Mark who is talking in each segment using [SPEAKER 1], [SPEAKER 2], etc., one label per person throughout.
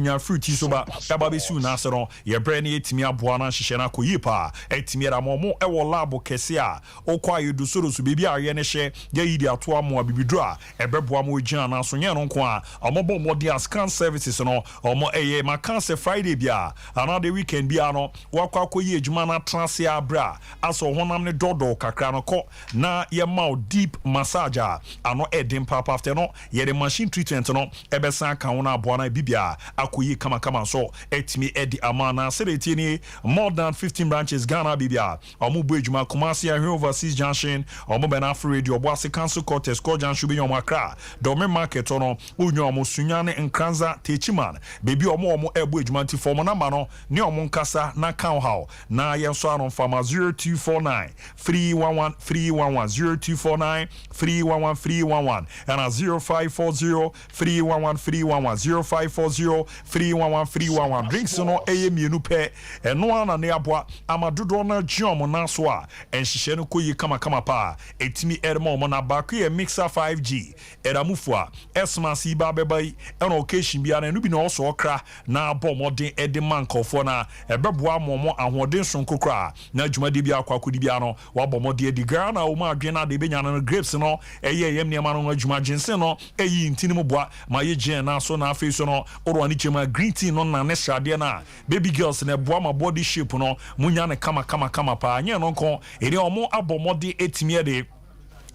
[SPEAKER 1] nya fruity so ba aba be su na se no ye bre ne etimi aboa na hyehyɛ na koyi pa etimi ra mo e wo lab kese a okwa yedu soro so bebi aye ne hye ye yidi ato amo abibidro a ebeboa mo gina na so nye no nko a omobo modi scan services no omo eye makanse Friday bia another weekend bia no wakwa koyi adwuma na trance abra aso honam ne dodo kakra no ko na ye ma deep massage ano edin papa after no ye the machine treatment no ebesan kan wona aboa na bibia akoyi kama so etimi edi amana sereti ni more than 15 branches Ghana bibia omo bo adwuma Kumasi overseas junction omo benafri radio oboase council court esco junction bi nyom akra dome market no onyo omo sunyane nkranza techiman bebi omo ebo adwuma ti form na ma no ne omo nkasa na kan how na yenso anon fama 0249 311 311 0249 311 311 and 0540 311 311 0540 311 311 drinks no mienu pe eno ana ne aboa amadodo na giom na so a enhihye no koyi kama pa etimi ermo mo na baako ye mixer 5G eramufu a esma si ba bebai eno occasion bia na no bi na oso okra na abomoden ede mankofo na ebeboa momo ahoden sonkokra na adwumade bia akwakodi bia no wabomode edi Ghana o ma adwen na de benya no grapes no eye yem ne ma no adwuma gense no eyi ntini mo boa ma ye gen na so na afi so no oro ani chema green tea no na ne srade na baby girls na boa ma body shape no munya ne kama pa anya no nko ere omo abomode etimi de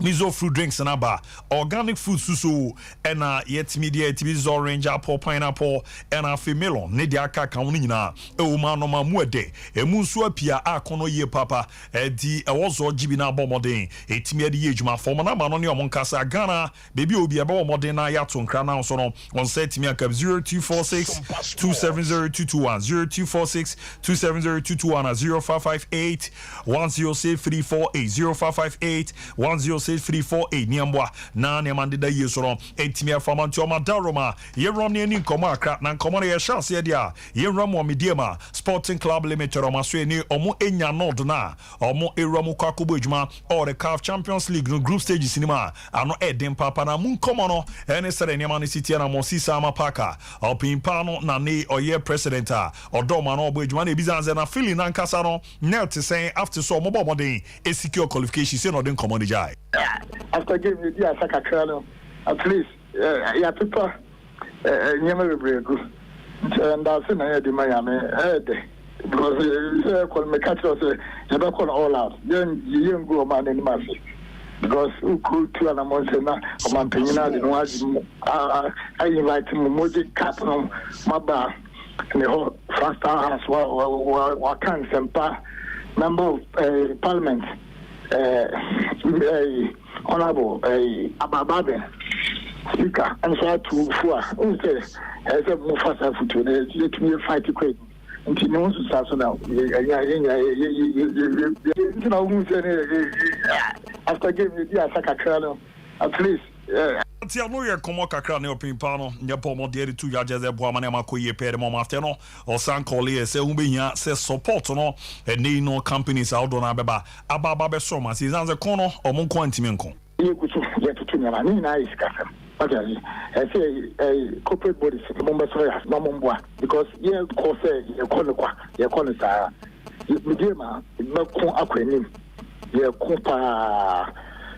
[SPEAKER 1] miso fruit drinks na ba organic food susu ena yet media tv orange apple pineapple ena melon ne dia aka kan woni nyina e wo ma no ma mu ede emu nso apia akono ye papa di e wozo gibi na abomoden etimi ade ye adwuma form na ma no ne omon kasa Ghana baby obi ebe omoden na ya to nkra na so no on set me aka 0246 270221 0246 270221 0558 106348 0558 106348 niambwa na ne mandida yesoro etimi afama ntoma daroma yerom ne ni nkoma akra na nkoma ne ye chance dia yerom o mediema Sporting Club Limited o maso ni omo enya nod na omo erom kwakobo adwuma or the CAF Champions League no group stage cinema ano eden papa na mu nkoma no ene sere ne man city na mo sisa mapaka opimpa no na ne oye president a odoma no obo adwuma na ebizanze na feeling na nkasa no net say after so omo bomoden secure qualification say no den nkoma ne jai.
[SPEAKER 2] After giving you the Sakakano, at least, yeah, people, never good. And that's in the Miami, because call me catch us, you don't call all out. Then you don't go man in Mercy. Because who could 2 months now, or Mampina, I invite Moji Captain, Maba, and the whole first house, Wakan Sempa, member of Parliament. Honorable Abababe speaker and so to for who say as a Mufasa to let me fight to quit until no one starts now. After giving you the Sakakano, at least.
[SPEAKER 1] Tia no ye komo kakra ne opimpa no nye pomo de tu ya jeze boa mane makoye pere mo after no o san call se humbenya se support no eni no companies out do na beba ababa be so ma se zanze kono o mon ko antimi nko
[SPEAKER 2] ye kutu ye tutu nyama ni na iska fam okay say corporate bodies mo be so ya no mo boa because ye ko say ye kono sa me ma me ko akwanim ye ko pa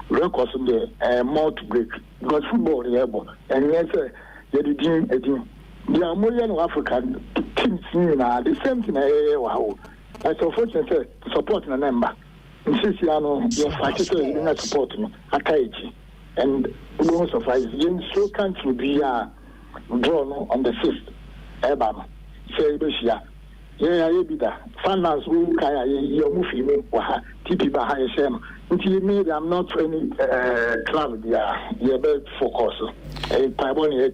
[SPEAKER 2] records in the mouth break because football able and yes they did the American African teams the same thing wow as unfortunately support na number Sisiano your factor is support no Akaiji and no surprise in so country be drawn on the 6th Ebama say Besia yeah be that finance who kaya your movie me wa TP ba high shame until maybe I'm not any club yeah very focus a pioneer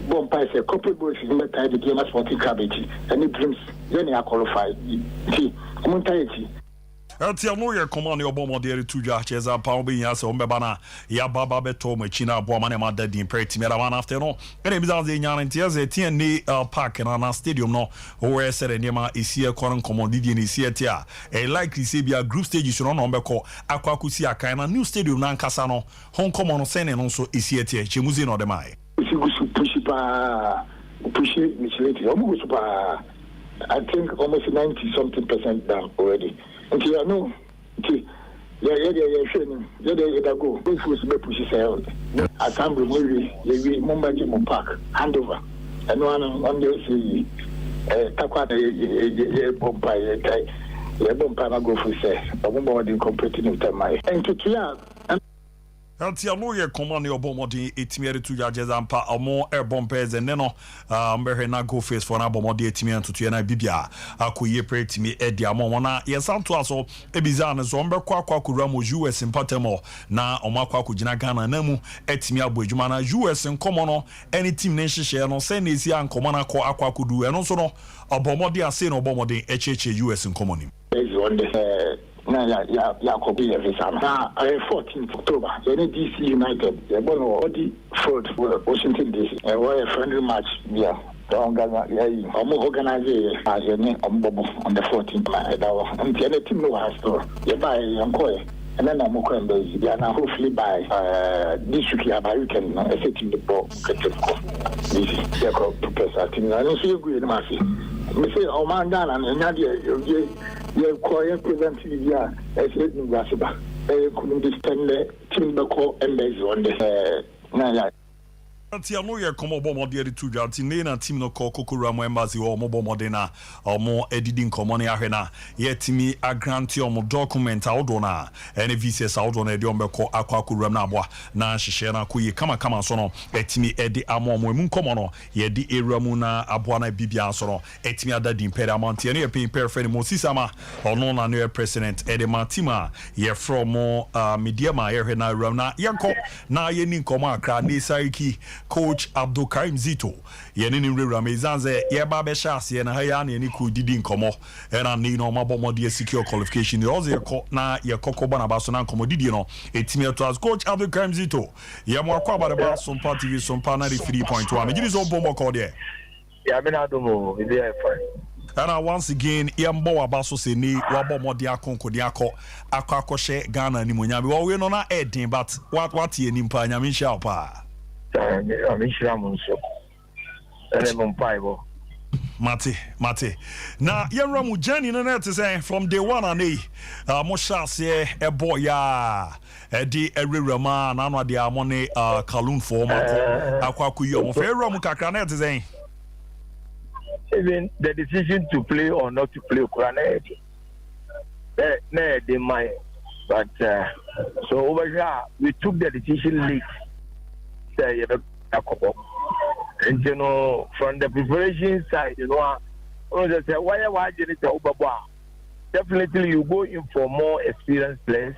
[SPEAKER 2] bomb price a corporate boys is not tied to game as for cabbage any dreams then you are qualified see I'm tired.
[SPEAKER 1] Tia no ye command your bomb de tu ja cheza pa obi ya se ombeba na ya baba beto machi na abo ma da din pretty me da after no ene bi zan ze nya ntia ze tie ni park na stadium no where said nema esie koron command di ni esie tia likely say bia group stages no no mbeko akwakusi akan na new stadium na nkasa no hon command no sene no so esie tia chemuzi no de mai
[SPEAKER 2] pushi pa push it. Almost I think almost 90-something% done already. Until you know, yeah, go. Those who push out. I can't remove the Mumbai Park handover. And one on the Takwata, go for say, a woman competing with my and to
[SPEAKER 1] Ati anu ye command your bomodi etimiere to judges ampa omo airborne pairs and neno mbere na go face for na bomodi etimiere to na bibia akoye pre timi edi amo na ye santo aso ebiza ne so mbekwa akwa mo US impatemo na omo akwa akugina Ghana na mu etimi abo adwuma na US nkomo no any team ne hihye no se na esi ankomo na akwa akudu eno so no obomodi ase no obomodi echeche US nkomo ni
[SPEAKER 2] ya copy every summer. Now, 14th October, DC United, they're going to already fraud for Washington DC. A friendly match, yeah. I'm organizing on the 14th. And the team no has to. You buy Yankoy, and then I'm going to be hopefully by this week, by weekend, I say to the ball, this is the professor. I don't see you good, Marcy. I say, oh man, and Nadia, you quiet present here as written Grasiba. Couldn't stand the Timberco and base on the
[SPEAKER 1] Ati anu ye komo bomo de tu jati ne na team no ko kokura mo embassy o mo bomo de na o mo edidi nkomo ne ahwe na ye timi agranti o mo document awdo na ene visa awdo na de o mbeko akwa na aboa na hihye na koyi kama so no etimi edi amo mo emu nkomo no ye di eramu na aboa na bibia so no etimi ada di imperial amount ye ne pay perfect mo sisama ono na ne president ede matima ye from media ma ye hwe na eramu na yanko na ye ni nkomo akra ne sariki Coach Abdul Karim Zito yene ni rewra mezanze ye ba be shase na ha ya na ni ku didi nkomo era ni no mabomode ye secure qualification ye oze ko na ye kokoba na baso na nkomo didi no etimi to as Coach Abdul Karim Zito ye mo akwa ba ba Sompa TV Sompa 93.1 me gidi zo bombo ko de
[SPEAKER 3] ya me na do mo is there fine.
[SPEAKER 1] And once again, Yambo Abaso se ni wabo modi akonko di akoshe Ghana ni munyami wa we no na edin but what ye ni mpa nyami sha pa Mate. Now, Yaramu Jenny Nanette say from day one and Moshas a boy ya Eddie Rama, Nana de Amone Kalun for Aquacuyo of Ramu Cacanet saying
[SPEAKER 3] even the decision to play or not to play Ukraine, they might, but so over here we took the decision late. And you know, from the preparation side, you know, they say, why did it over? Definitely, you go in for more experienced players.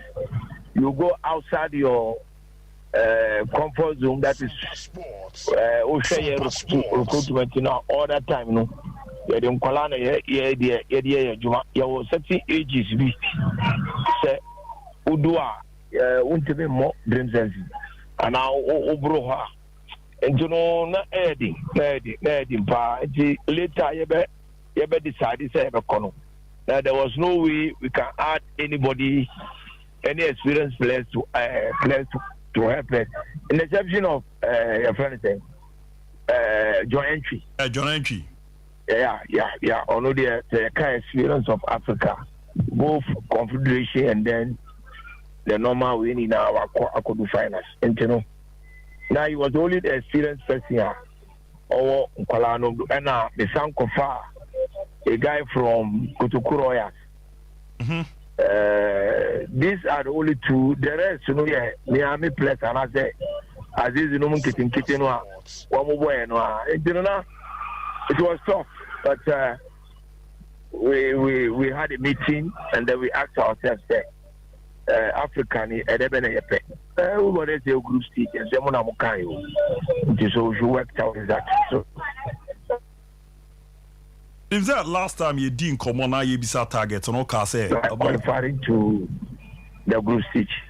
[SPEAKER 3] You go outside your comfort zone. That is recruitment. You know, all that time, you know. Yeah, the Mkolana, yeah, was certain ages. We say, Udua, won't be more dreams and now Obroha. And you know, not adding, pa. Later, you be decided to have a corner. Now there was no way we can add anybody, any experienced players to help it. In the exception of your friend saying, John Entry.
[SPEAKER 1] John Entry.
[SPEAKER 3] Yeah. Only the kind experience of Africa, both confederation and then the normal win in our Akodu finals. And you know, now he was only the experienced person here. Or Nkwalano and the Sankofa, a guy from Kutukuroya. These are the only two. The rest, you know, Miami players, and I say, Aziz, you know, Kitino, and you know, it was tough, but we had a meeting and then we asked ourselves, African, everybody say group stage and say, so you worked out that. So,
[SPEAKER 1] if that last time you didn't come on, you be target on all say
[SPEAKER 3] referring to the group stage.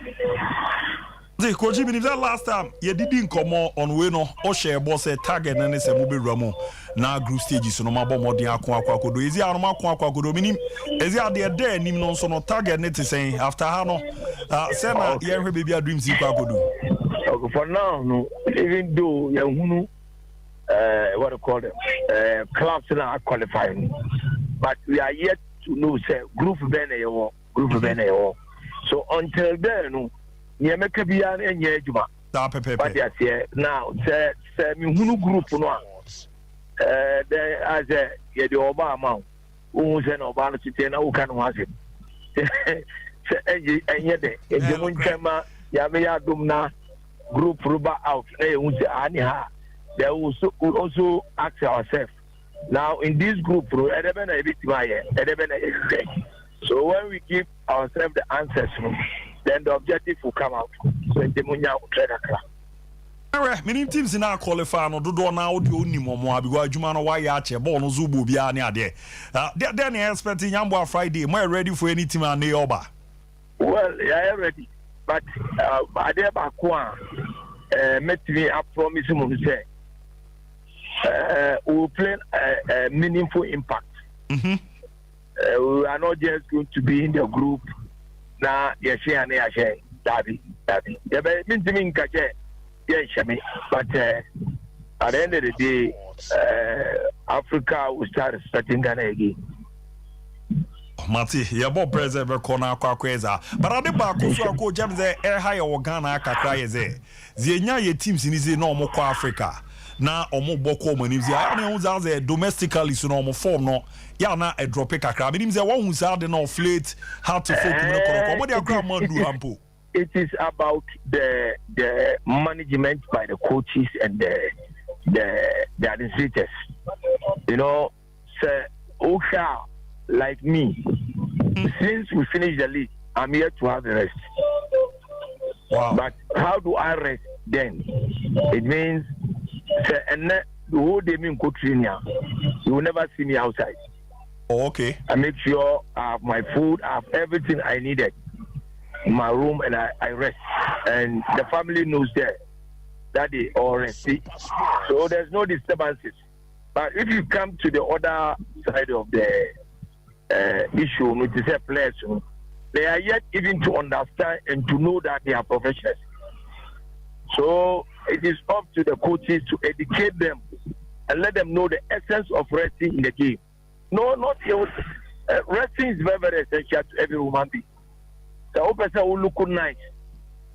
[SPEAKER 1] Coach, even if that last time you didn't come on we no or share boss a target and it's a mobile ramo now group stages no mabo more than aqua do is ya no aqua do minim is ya there nim no so no target net saying after hano say na baby dreams you do.
[SPEAKER 3] For now no even though what do you call them, clubs that are qualifying. But we are yet to know, say, group Benayo, group Benayo. So until then, no, you make a bian and yejuma. But yes, now, say, Mihunu group, no, there as a Obama, who's an Obama to who can watch it. And yet, if you won't come, Yamea Dumna group Ruba out, they will say, Aniha. They will also ask ourselves. Now, in this group, so when we give ourselves the answers, then the objective will come out. So, the Munya will try to crack.
[SPEAKER 1] Many teams in our qualify no do now the only more because Jumano Wayache, Bono Zubu, Biania there. Then expecting Yamba Friday, more ready for any team and Neoba.
[SPEAKER 3] Well, I am ready, but I dare Bakwan met me a promise to say. We will play a meaningful impact. We are not just going to be in the group. Now, yes, Daddy. But at the end of the day, Africa will start starting Ghana again.
[SPEAKER 1] Mati, yabo preserve corner kwakweza. But I did back also go jam there air high or Ghana kakra yeze. Zienya ye teams in izi no mo kwa Africa. Na omo boko manim zi a na unza ze domestically so no mo form no ya na a drop kakra. Menim ze won unza de no fleet how to folk no koroko. What dey akra man do ampo.
[SPEAKER 3] It is about the management by the coaches and the administrators. You know, sir, Osha, like me, since we finished the league, I'm here to have a rest.
[SPEAKER 1] Wow.
[SPEAKER 3] But how do I rest then? It means, sir, and the whole day in Kotrinia, you will never see me outside.
[SPEAKER 1] Oh, okay.
[SPEAKER 3] I make sure I have my food, I have everything I needed in my room, and I rest. And the family knows that they all rest. So there's no disturbances. But if you come to the other side of the issue, which is a players, they are yet even to understand and to know that they are professionals. So it is up to the coaches to educate them and let them know the essence of resting in the game. No, not resting is very, very essential to every human being. The whole person will look nice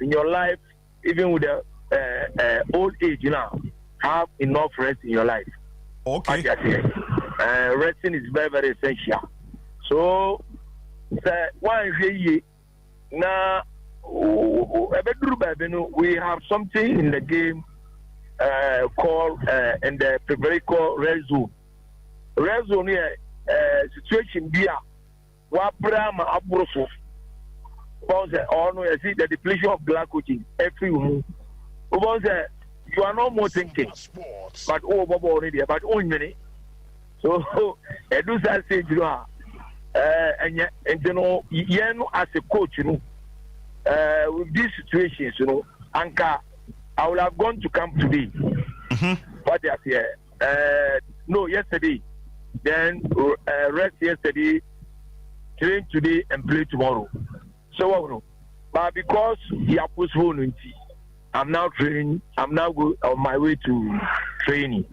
[SPEAKER 3] in your life, even with the old age now, have enough rest in your life.
[SPEAKER 1] Okay.
[SPEAKER 3] Resting is very, very essential. So, now we have something in the game called in the preparation called red zone. Red zone here, situation here, what Brahma Abrosov. I see the depletion of black coaching every woman. You are no more thinking, but already about one minute. So, I do say, you know, and you know, as a coach, you know, with these situations, you know, Anka, I would have gone to camp today. But no, yesterday, then rest yesterday, train today, and play tomorrow. So, but because he has postponed, I'm now training. I'm now on my way to training.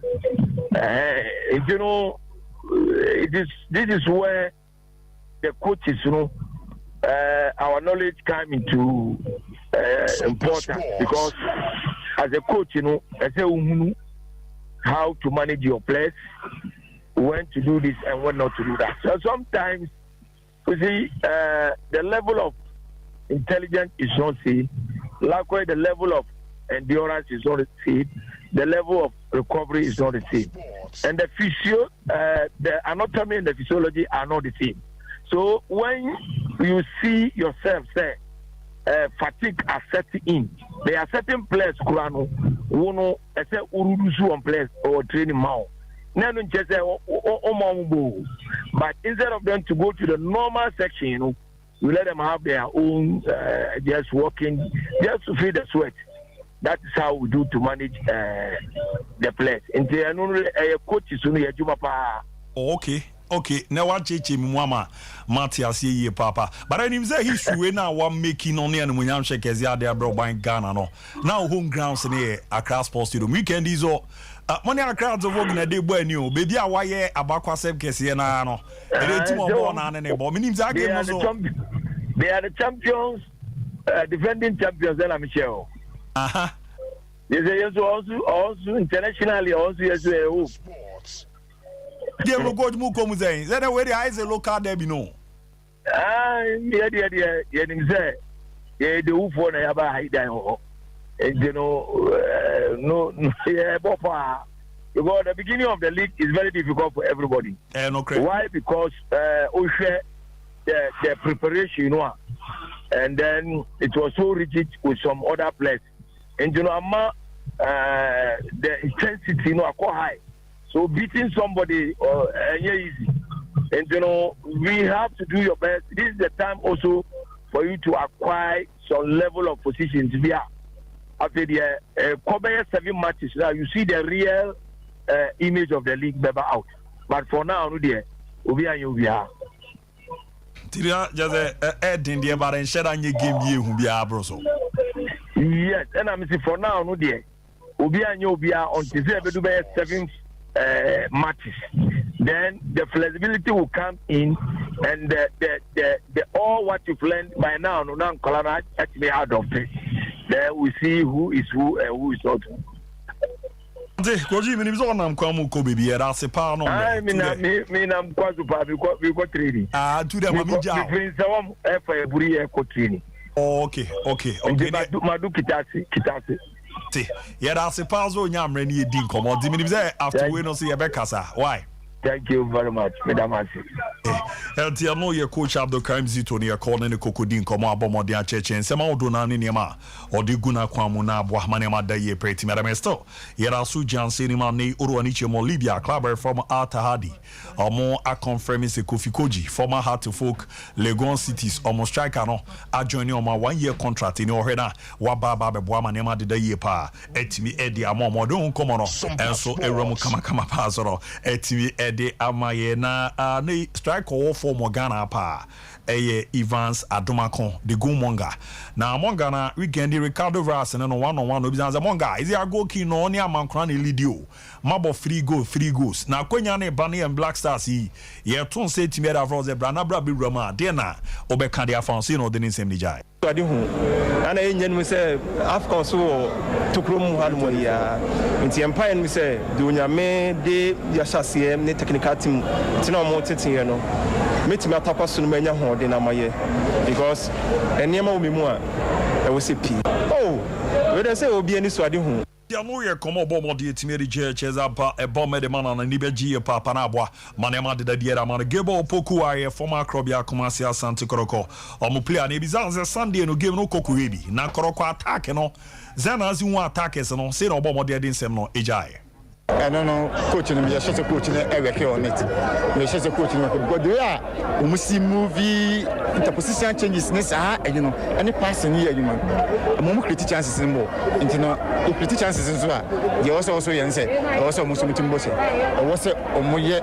[SPEAKER 3] You know, this is where the coaches, you know, our knowledge come into importance, because as a coach, you know, I say how to manage your players, when to do this and when not to do that. So sometimes, you see, the level of intelligence is not seen. Likewise, the level of endurance is not the same. The level of recovery is not the same. And the anatomy and the physiology are not the same. So when you see yourself say fatigue are setting in, there are certain players who know on players or training now. But instead of them to go to the normal section, you know, you let them have their own just working, just to feel the sweat. That is how we do to manage the players. And they are not a coach is
[SPEAKER 1] okay. Okay, now what chechi mama Matias ye papa. But I say history now one making on the and when I'm shaking as they are bro buying Ghana no. Now home grounds near Accra Sports Stadium. Weekend is all Money are crowds of working a day when you baby a wire abakwa sep kesi na no. Team of one and a bomb. Meaning that game
[SPEAKER 3] they are the champions, defending champions. Then I'm sure. They say also internationally also yes
[SPEAKER 1] sports. They will go to Mukomuze. Then where the eyes a local there be no.
[SPEAKER 3] Yeah. The who for the Yaba hide down. And you know, no, yeah, but because the beginning of the league is very difficult for everybody. Why? Because the preparation, you know, and then it was so rigid with some other players. And you know, the intensity, you know, quite high. So beating somebody, easy. And you know, we have to do your best. This is the time also for you to acquire some level of positions via. After the 7 matches now, you see the real image of the league member out. But for now, no dear, we are.
[SPEAKER 1] Tiria just in the bar and shed on your game you who be abroso.
[SPEAKER 3] Yes, and I'm saying for now, no dear, we are on the 7 matches. Then the flexibility will come in, and the all what you've learned by now, no now, Colana actually out of it. Then we see who is who and who is not.
[SPEAKER 1] Koji mini bizo na mkwamu ko baby era se pa no.
[SPEAKER 3] Me na mkwazu pa we got training.
[SPEAKER 1] To them mami ja.
[SPEAKER 3] Me friends awam e buri e ko training.
[SPEAKER 1] Okay.
[SPEAKER 3] Madu kitasi.
[SPEAKER 1] Yera se pa zo nya amre ni edi nkomo. Di mini bizo after we no say e be kasa. Why?
[SPEAKER 3] Thank you very much, Madam Asi.
[SPEAKER 1] I know your coach Abdul Karim Zito near calling the Cocodin Como Abomodia Church and Sama Dona Ninema or the Guna Kwamuna Bohmanema Daye Pretty Madamesto. Yera Sujan Cinema Ne Uruaniche Molibia, Clubber from Atahadi, or more a confirming Kofi Koji, former Heart to Folk, Legon Cities, almost strikano, a joining on my 1 year contract in Ohena, Wababa Boamanema de Yepa, Etimi Eddie Amomo don't come on, and so Eromo Kamakama Pazoro, Etimi Eddie Amayena, ne strike all for Morgana pa. Evans Adomakon, the Gumonga. Now, Mongana, weekend, Ricardo Vras and 1-on-1 Obizanza Monga. Is there a go key no near Mancrani Lidio? Mabo 3 goals. Now, Quenyane, Bunny and Black Stars, ye don't say to me that Rose Branabra be Roma, Dena, Obecandia Francino, the Ninsem Nijai.
[SPEAKER 4] I do. And I engine say, Afcon so to Crum Harmonia. In the Empire, we say, Dunya me de Yashasiem, the technical team, Tino Montetiano. Meet me at Tapas Mania Horde in Amaye because any more be more. I will say P. Oh, where I say, will be any swadi.
[SPEAKER 1] Ya moye komo bomo di etimeri je cheza ba e bombe de mana na nibe ji pa panabwa manema de diera mana gebo poku aye former club ya Kumasi Asante Koroko omu player na ebizanze Sunday no game no koku webi na Koroko attack no zana azi one attackers no say no bomo de nsem no ejai.
[SPEAKER 5] I don't know, coach, and you're such a coach in every on it. You're such a coach in because they are almost movie interposition changes, and you know, any passing here, you know, a moment critical chances in more. And you know, the critical chances as well. You also answer, also Muslim Bosse. I was a Omoye.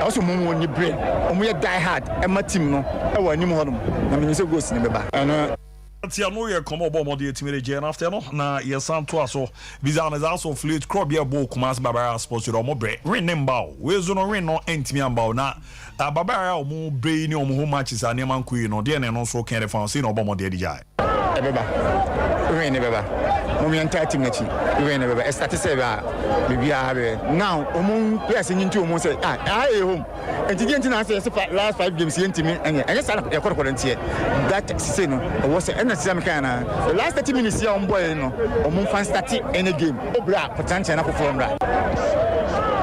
[SPEAKER 5] Also, Momo on your brain, Omoye die hard, and my team, no, I want you more. I mean, it's a ghost in the back.
[SPEAKER 1] Tia no ye komo bomo de timere je na after no na ye santo aso visa na aso fleet club ye bo Kumasi Babara Sports do mo bre win mbao we zo no win no entimi ambao na Babara o mo bre ni o mo home matches a neman kuyi no de ne no so kan refa say no bomo de dijai
[SPEAKER 5] beba win beba mo mi entire team na chi win beba start say ba bibia be now omo players nyinti omo say home and again na say last 5 games yentimi anya anya sala e korkorantie that say no was the last 30 minutes here on boy no fan starting any game obra potential na perform ra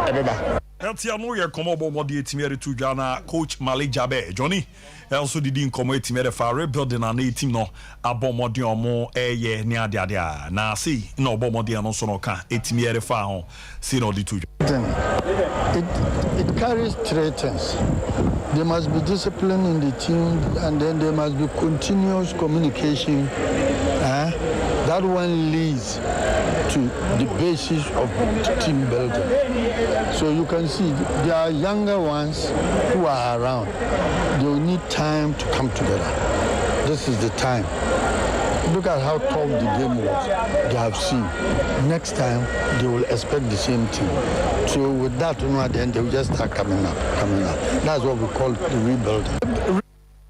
[SPEAKER 5] ebeba
[SPEAKER 1] Eltia no ye komo bomo de timere tu Ghana coach Malik Jabe Johnny also did in komo timere fa rebuilding na team no abomo de omo eye ni ade na see no bomo de no so no ka etimere fa ho see no de tu
[SPEAKER 6] it carries 3 things. There must be discipline in the team, and then there must be continuous communication. That one leads to the basis of team building. So you can see there are younger ones who are around. They will need time to come together. This is the time. Look at how tough the game was. They have seen. Next time, they will expect the same thing. So with that, at the end, they will just start coming up. That's what we call the rebuilding.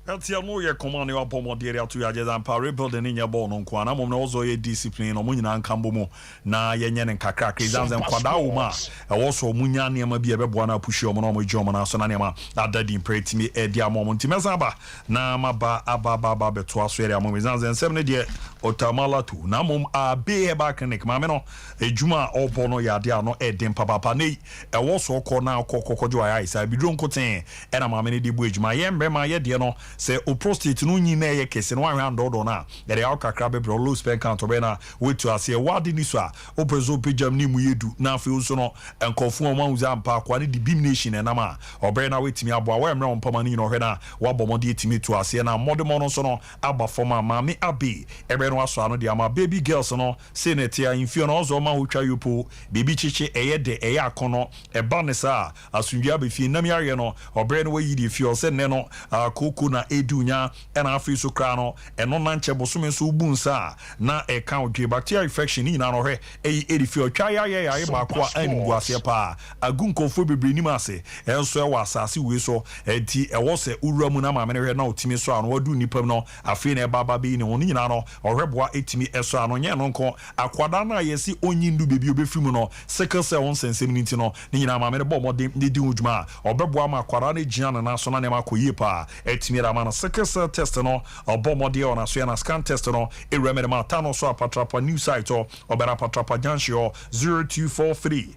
[SPEAKER 1] That's your no year command your pomod area to your and rebuilding in your bone on Kwana. Mom also a discipline or Munin and Cambomo. Na Yen and Kakra, Krizans and Quadauma. Also Munyan Yama be a Buana Pusho Monomo Jomana Sonanema. That daddy pray to me a dear moment. Timazaba. Na Maba Ababa Betuasweria Momizans and 7 year Otamala too. Namum a be back and Mameno. A Juma or Bono Yadiano Edim Papa Ne. A also call now Coco Ice. I be drunk cotain and a mammy de bridge. My yambe my yediano. Say o prostate no nyina ye kese no ahwan dodo na ye de akakra bebro low spend count obena we to ase wadi ni so a o prezo pejam ni mu yedu na afi so no enkofu o manwuza ampa kwa ne di bim nation na ma obena wetimi aboa wa emre ompama ni no hwe na wa bomode etimi to ase na modemo no so no aba forma mami abi ebe no aso ano de ama baby girls no say na tia infio no ozo ma wotwa yupo baby chichi eye de eye akono eba ne sa asundua be fi nam yare no obena we yidi fio se ne no koko na edunya ena afi so kra no eno na nche bosome so ubunsa na e ka odwe bacterial infection ni na no hwe e edifi otwa ya ba ko animgu ase pa agunkofo bebre nim ase enso e wasase we so enti e wo se uruamu na ma me hwe na otimi so ano wadu nipam no afi na e baba be ni woni nyina no ohweboa etimi eso ano nye no nko akwada na yesi onyindu bebi obefimu no sickle cell on sensitivity no ni nyina ma me bo modem ni di udwuma obeboa ma akwada na giana na so na ne makoyi pa etimi na sickle cell test no obomode on aso na scan test no e remedy ma tano so apatrapa new site or obera patrapa janshio 0243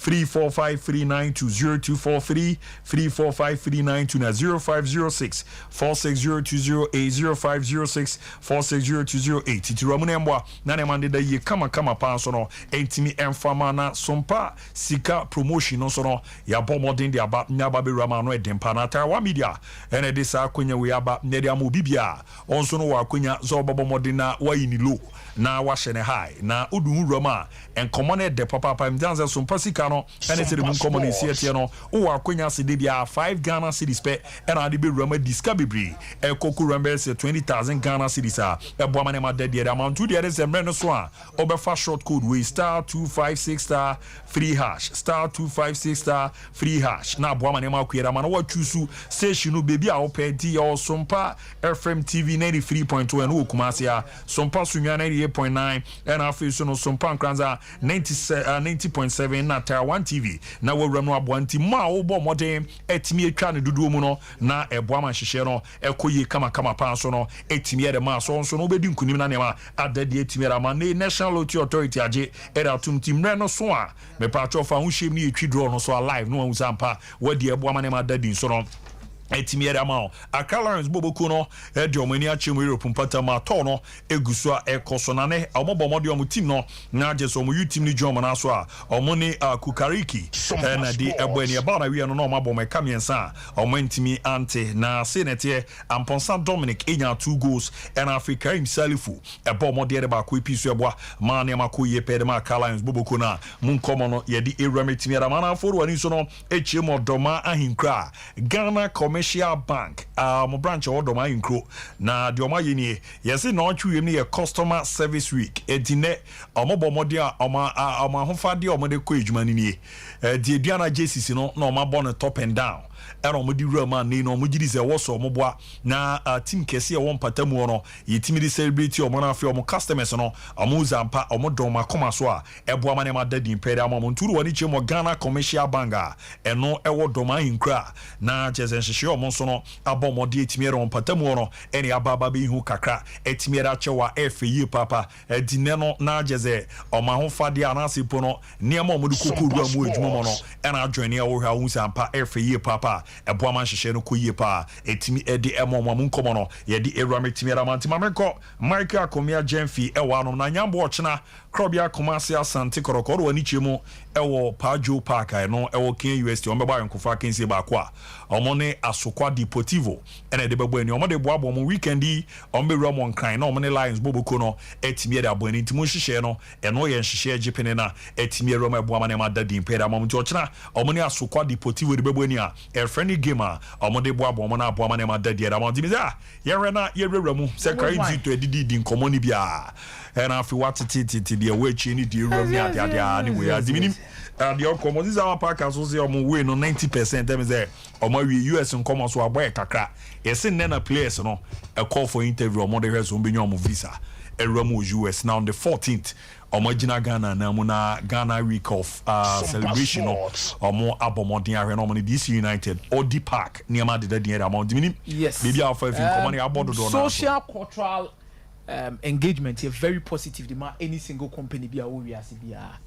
[SPEAKER 1] 3453920 243 na 0506 46020 4602008 tiramu nembwa na ne mande da ye kama pa so no entimi enfama na sompa sika promotion no so no ya bomode ndi aba nyaba be rama no edempa na tawa media ene de sa akonya we aba ne de amobibia onso no wa akonya zo bobomode na wayini low na wa hye ne high na odun rama enkomo ne de papa mdanze sompa sika no ene se de mun komo ne sietie no wo akonya se de bia 5 Ghana cedis pe ena de be rama diska bibri e koku rama se 20,000 Ghana cedis a e bo amane ma de de amount to de se mre no so a obefa short code we *256* free hash *256* free hash na bo amane ma kwera ma no wa chusu station no baby a opedi o Sompa FM TV 93.1 no Kumasi a Sompa Sunya 98.9 and afi so no Sompa Nkranza 90.7 na Taiwan TV na wo no abwanti ma wo bo modern etimi atwa ne dudu mu no na ebo ama hihye no ekoyi kama pa so no etimi ere ma so no obedi nkunim na ne ma adade etimi era ma ne National Lottery Authority age era tumtim mre no so a me pa chofa hu hye ni etwi draw no so alive no hu sampa wadi ebo ama ne ma dadi so no etimi era ma akalans boboku no e de omani achemu Europe mpata ma to no eguso a ekoso na ne omobomode omo team no na je so omo youth team ni jom na so a omo ni kukariki na di ebo ni eba na wi no omo abom eka miensa omo ntimi ante na senete amponsa Dominic enya 2 goals and Africa himself ebo omode de ba ko episo ebo ma ne makoye pede ma akalans boboku na munkomo no ye di erametimi era ma na foru ani so no echiemo doma ahinkra Ghana Commercial Bank mo branch odo ma inkro na de oma yenie yesi na otwuem ne customer service week edine omobomode a oma hofade omode ko edwuma ni nie de aduana Jesus no na oma bon top and down era omodi rama ne no omogidi se woso omoboa na team kese e won patamu no yetimi di celebrity omo na afi omo customers no omo zampa omo don makoma so a eboa ma ne ma dadi impede amamo nturu wani chemo Ghana Commercial Bank eno ewo doma inkra na jezen hihye omo so no abomode etimi era on patamu no ene ababa be hu kakra etimi era chewa efe papa edine no na jeze oma ho fade anasipo no niam omo de kokuru amu edwuma no ena join e wo hwa hu zampa efe papa eboa man hihye no koyie pa etimi edi emomam nkomo no ye di erametimi eramanti mameko Michael Akomia Jenfi ewa anom na nyambo ochena Krobia Kumasi Asante Korokoro wani chemu ewo Pajo Park no ewo Ken UST ombeba yankofa kensi ba kwa omone Asokwa Deportivo ene de bebo eni omo de boabo mo weekendi ombe Ramon Cran na omo ne Lions boboko no etimi de abo eni ntimo hihye no eno ye nhihye agipene na etimi Roma ebo ama ne ma da din peda mo nti ochina omo ne Asokwa Deportivo de bebo eni a e friendly game a omo de boabo omo na abo ama ne ma da dia da mo nti mi ye rena ye rewra mu se krai nti to edidi din komo ni bia ena afi watiti de we chi ni de rewra mi ade ni we adiminim the outcome this our podcast so say omo we no 90% them say omo we US nkomo so aboy kakra yes na players no a call for interview omo de hweso omo benyo omo visa eramu US now on the 14th omo gina Ghana na mo na Ghana week of celebration no omo abomodin ahwe no omo DC United Odi Park niam de den era mo diminim
[SPEAKER 7] yes
[SPEAKER 1] baby alpha if nkomo na abodo do na
[SPEAKER 7] social cultural engagement here very positive the man any single company bia wo wi ase bia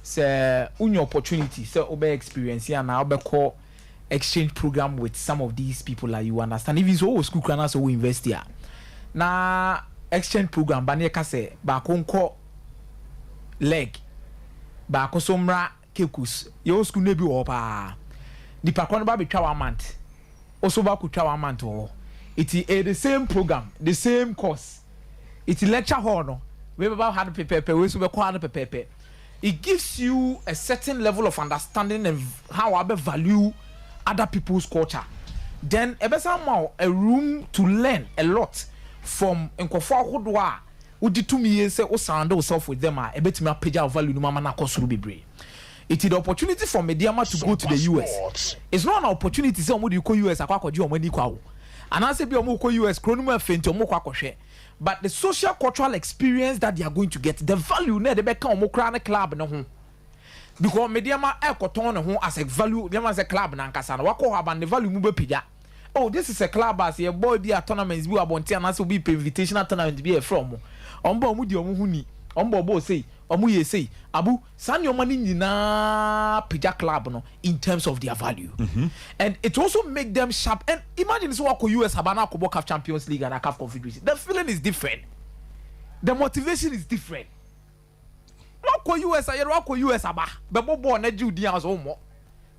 [SPEAKER 7] say unya opportunity say obe experience here na obe call exchange program with some of these people like you understand if it's all school kana so we invest here na exchange program ba ne ka say ba konko leg ba ko somra kekus your school ne bi wo pa di pa kon ba be twa 1 month also ba ko twa 1 month wo it is the same program the same course it lecture hall no we about had pepe we so be call pepe. It gives you a certain level of understanding of how I value other people's culture. Then a room to learn a lot from Nkofo Hodwa. Udi to me say o sound yourself with them a bit me page value no mama na kosuru bebre. It is the opportunity for Mediama to go to the US. It's not an opportunity say omo dey go US akwa kwaji omo ni kwa wo. And I say be omo go US kronum afenti omo kwa kwhwe. But the social cultural experience that they are going to get, the value ne de be kan omo kra na club no ho. Because Mediama ekoton no ho as a value, them as a club na nkasa na wako haba the value mu be pija. Oh, this is a club as a boy be a tournaments bi abonti and also be invitational tournament be from. Ombo omu di omu hu ni. Ombo bo say, omu ye say, abu san your money na pija club no in terms of their value. And it also make them sharp. And imagine so wako US habana ko CAF Champions League and a CAF Confederation. The feeling is different. The motivation is different. Wako US ayer wako US aba. Bebo bo na judi as omo.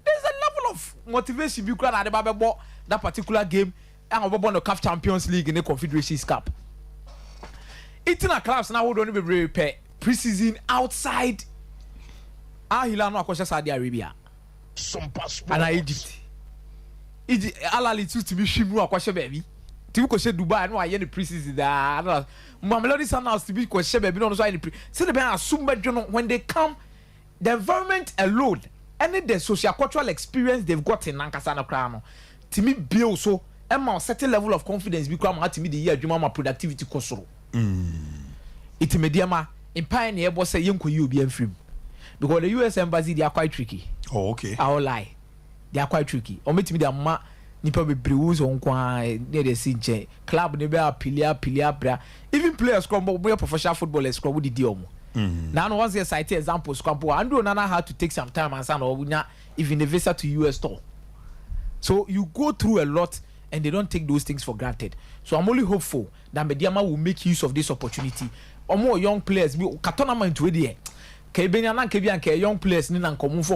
[SPEAKER 7] There's a level of motivation you can about that particular game and about the CAF Champions League in the Confederations Cup. It's in a class now we don't be repair preseason outside Hilano akosha Saudi Arabia.
[SPEAKER 3] Sompa
[SPEAKER 7] and Egypt. Egypt alali to be shimu akosha baby. Tibu koshe Dubai no aye the preseason da. Mamelodi Sundowns to be koshe baby no so aye the pre. Say the be assume when they come the environment alone and the social cultural experience they've got in Nankasa no kra no. Timi build so e ma certain level of confidence bi kwa ma timi the year adwuma ma productivity kosoro. It mediama in pioneer boss say yenko you be enfrim because the US embassy they are quite tricky.
[SPEAKER 1] Oh, okay.
[SPEAKER 7] I will lie. They are quite tricky. Or meet me the ma nipa be brews on kwa near the sinche club ne be apilia bra. Even players come but professional footballers come with the deal. Now once you cite examples come Andrew Nana had to take some time and say no even a visa to US store. So you go through a lot and they don't take those things for granted. So I'm only hopeful that Mediama will make use of this opportunity. Or more young players, we katona into it. Kebian young players need and come for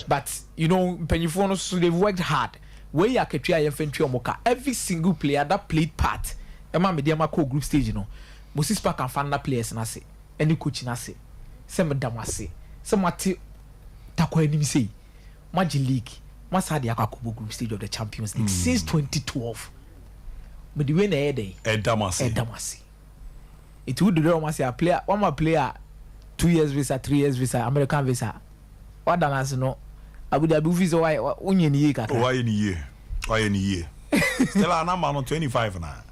[SPEAKER 7] but you know, Pennyphone so they've worked hard. Where you can infantry moka every single player that played part. Emma Mediama co group stage, you know. Moses Park and Fanda players na say, any coach na say, some damase, some mati takwa enemy say, Magic League. Must had the Akakubo group stage of the Champions League since 2012. But the winner Edamasi. It would do almost a player, one more player, 2 years visa, 3 years visa, American visa. What done as no? I would have visa why only in year.
[SPEAKER 1] Why in year? Still a number on 25 now.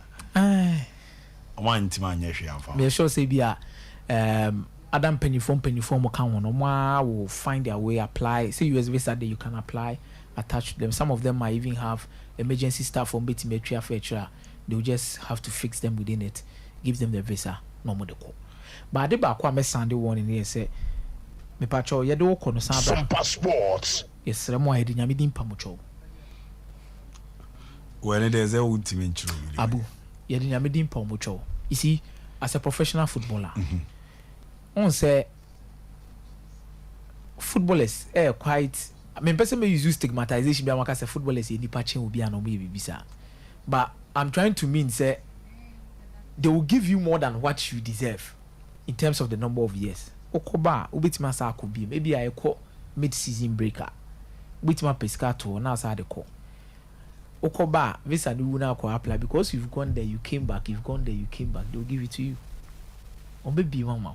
[SPEAKER 1] One to my nephew.
[SPEAKER 7] Me sure say be Adam Pennyform account no will find their way apply. Say US visa that you can apply. Attach them. Some of them might even have emergency staff from Betimetria Fetcher. They'll just have to fix them within it. Give them the visa. No more the call. But I did back one Sunday morning here say, me pacho ya do kono samba.
[SPEAKER 3] Sompa Sports.
[SPEAKER 7] Yes, remo heading yamidin pamucho.
[SPEAKER 1] When there's a ultimate
[SPEAKER 7] Abu, yadin yamidin pamucho. You see, as a professional footballer, on say footballers quite I mean, person may use stigmatization be amaka say football is a nipa chen obi an obi bisa. But I'm trying to mean say they will give you more than what you deserve in terms of the number of years. Okoba ubitima sa could be maybe I call mid-season breaker. Ubitima pescato now sa de call. Okoba visa do now ko apply because you've gone there, you came back, you've gone there, you came back, they'll give it to you. Or maybe mama.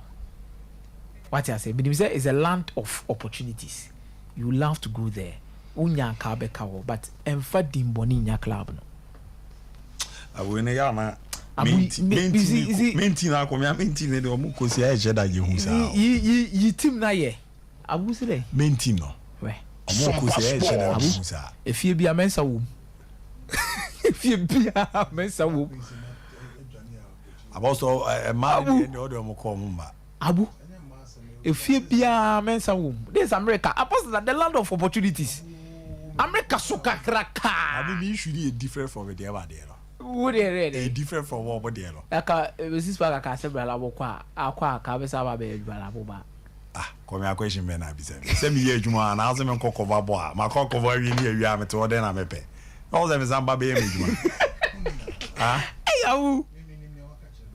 [SPEAKER 7] What I say, but it's a land of opportunities. You love to go there. Unya kabe kawo, but emfa dimboni in your club no.
[SPEAKER 1] Awene ya na maintain na ko me maintain ne o mu ko si e jeda je hu sa.
[SPEAKER 7] Yi team na ye. Abu se le.
[SPEAKER 1] Maintain no.
[SPEAKER 7] We.
[SPEAKER 1] O mu ko si e jeda je hu sa.
[SPEAKER 7] Efie bia mensa wo. Efie bia mensa wo.
[SPEAKER 1] Aboso man de o de mo ko mo ma.
[SPEAKER 7] Abu. Efie bia mensa wo. This America. Apostle that the land of opportunities. America soka kraka.
[SPEAKER 1] I mean issue is different from the other there.
[SPEAKER 7] What is
[SPEAKER 1] different from what there?
[SPEAKER 7] Aka this part aka se bra labo kwa ka be sa ba be bra labo ba.
[SPEAKER 1] Ah, come your question me na bi se. Se me ye adwuma na se me kokova bo a. Ma kokova wi ni awia me to de na me pe. All them zamba be me adwuma. Ah?
[SPEAKER 7] Hey awu.